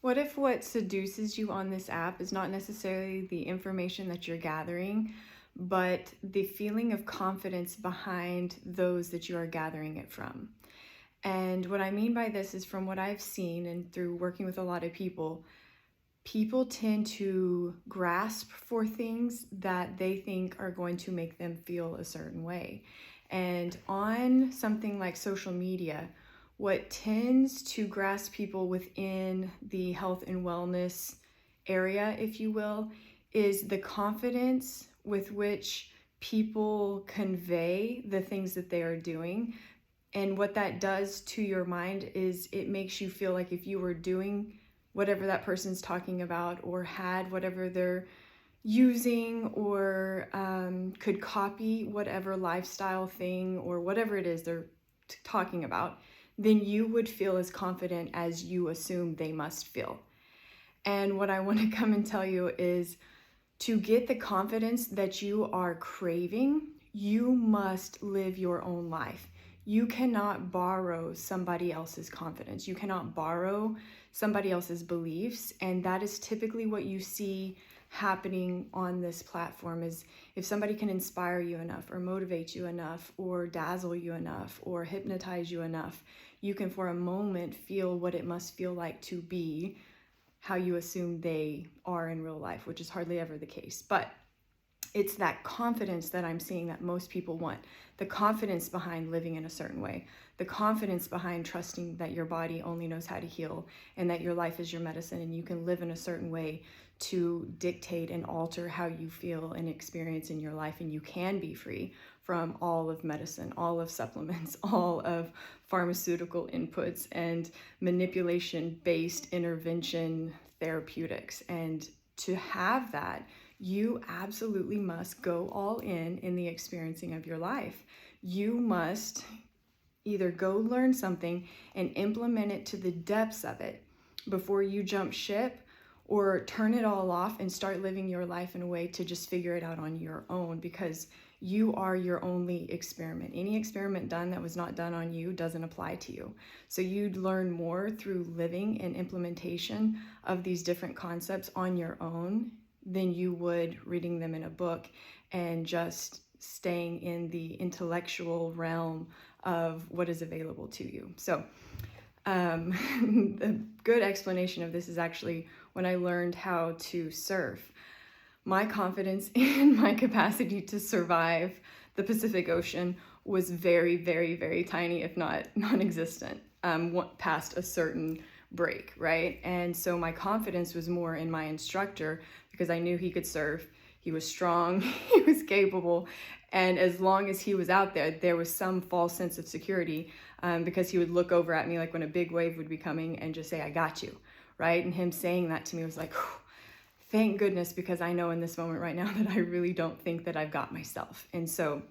What if what seduces you on this app is not necessarily the information that you're gathering, but the feeling of confidence behind those that you are gathering it from? And what I mean by this is, from what I've seen and through working with a lot of people, people tend to grasp for things that they think are going to make them feel a certain way. And on something like social media, what tends to grasp people within the health and wellness area, if you will, is the confidence with which people convey the things that they are doing. And what that does to your mind is it makes you feel like if you were doing whatever that person's talking about, or had whatever they're using, or could copy whatever lifestyle thing or whatever it is they're talking about, then you would feel as confident as you assume they must feel. And what I want to come and tell you is, to get the confidence that you are craving, you must live your own life. You cannot borrow somebody else's confidence. You cannot borrow somebody else's beliefs. And that is typically what you see happening on this platform, is if somebody can inspire you enough, or motivate you enough, or dazzle you enough, or hypnotize you enough, you can for a moment feel what it must feel like to be how you assume they are in real life, which is hardly ever the case. But it's that confidence that I'm seeing that most people want. The confidence behind living in a certain way. The confidence behind trusting that your body only knows how to heal, and that your life is your medicine, and you can live in a certain way to dictate and alter how you feel and experience in your life. And you can be free from all of medicine, all of supplements, all of pharmaceutical inputs and manipulation-based intervention therapeutics. And to have that, you absolutely must go all in the experiencing of your life. You must either go learn something and implement it to the depths of it before you jump ship, or turn it all off and start living your life in a way to just figure it out on your own, because you are your only experiment. Any experiment done that was not done on you doesn't apply to you. So you'd learn more through living and implementation of these different concepts on your own than you would reading them in a book and just staying in the intellectual realm of what is available to you. So a good explanation of this is actually when I learned how to surf. My confidence in my capacity to survive the Pacific Ocean was very, very, very tiny, if not non-existent, past a certain break, right? And so my confidence was more in my instructor, because I knew he could surf, he was strong, he was capable, and as long as he was out there, there was some false sense of security, because he would look over at me like when a big wave would be coming and just say, "I got you," right? And him saying that to me was like, thank goodness, because I know in this moment right now that I really don't think that I've got myself. And so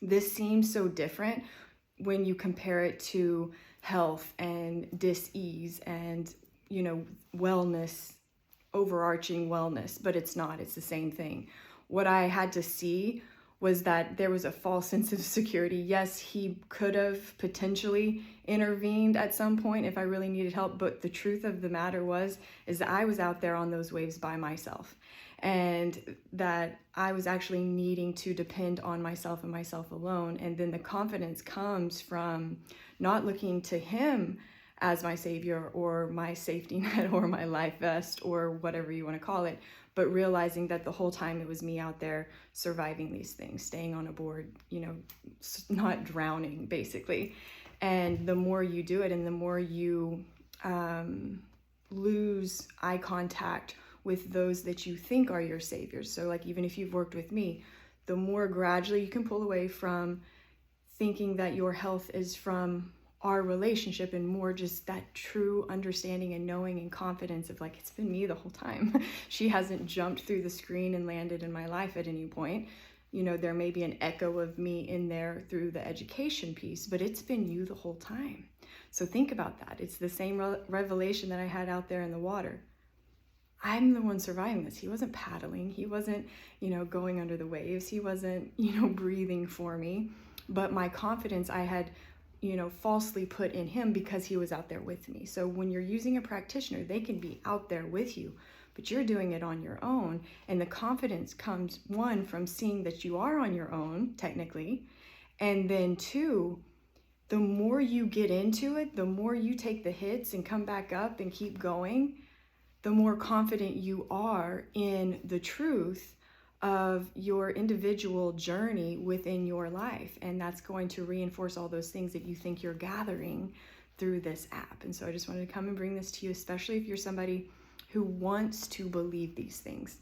this seems so different when you compare it to health and dis-ease and, wellness, overarching wellness, but it's not. It's the same thing. What I had to see was that there was a false sense of security. Yes, he could have potentially intervened at some point if I really needed help, but the truth of the matter is that I was out there on those waves by myself, and that I was actually needing to depend on myself and myself alone. And then the confidence comes from not looking to him as my savior or my safety net or my life vest or whatever you want to call it, but realizing that the whole time it was me out there surviving these things, staying on a board, not drowning, basically. And the more you do it, and the more you lose eye contact with those that you think are your saviors. So like, even if you've worked with me, the more gradually you can pull away from thinking that your health is from our relationship, and more just that true understanding and knowing and confidence of like, it's been me the whole time. She hasn't jumped through the screen and landed in my life at any point. There may be an echo of me in there through the education piece, but it's been you the whole time. So think about that. It's the same revelation that I had out there in the water. I'm the one surviving this. He wasn't paddling. He wasn't, going under the waves. He wasn't, breathing for me. But my confidence, I had falsely put in him because he was out there with me. So when you're using a practitioner, they can be out there with you, but you're doing it on your own. And the confidence comes, one, from seeing that you are on your own, technically. And then two, the more you get into it, the more you take the hits and come back up and keep going, the more confident you are in the truth of your individual journey within your life. And that's going to reinforce all those things that you think you're gathering through this app. And so I just wanted to come and bring this to you, especially if you're somebody who wants to believe these things,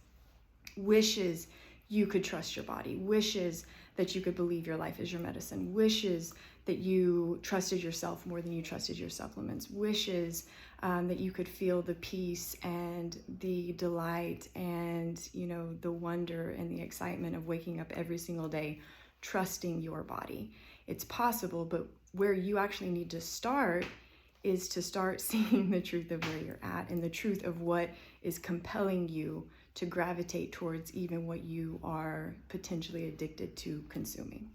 wishes you could trust your body, wishes that you could believe your life is your medicine, wishes that you trusted yourself more than you trusted your supplements, wishes that you could feel the peace and the delight and, the wonder and the excitement of waking up every single day, trusting your body. It's possible, but where you actually need to start is to start seeing the truth of where you're at and the truth of what is compelling you to gravitate towards even what you are potentially addicted to consuming.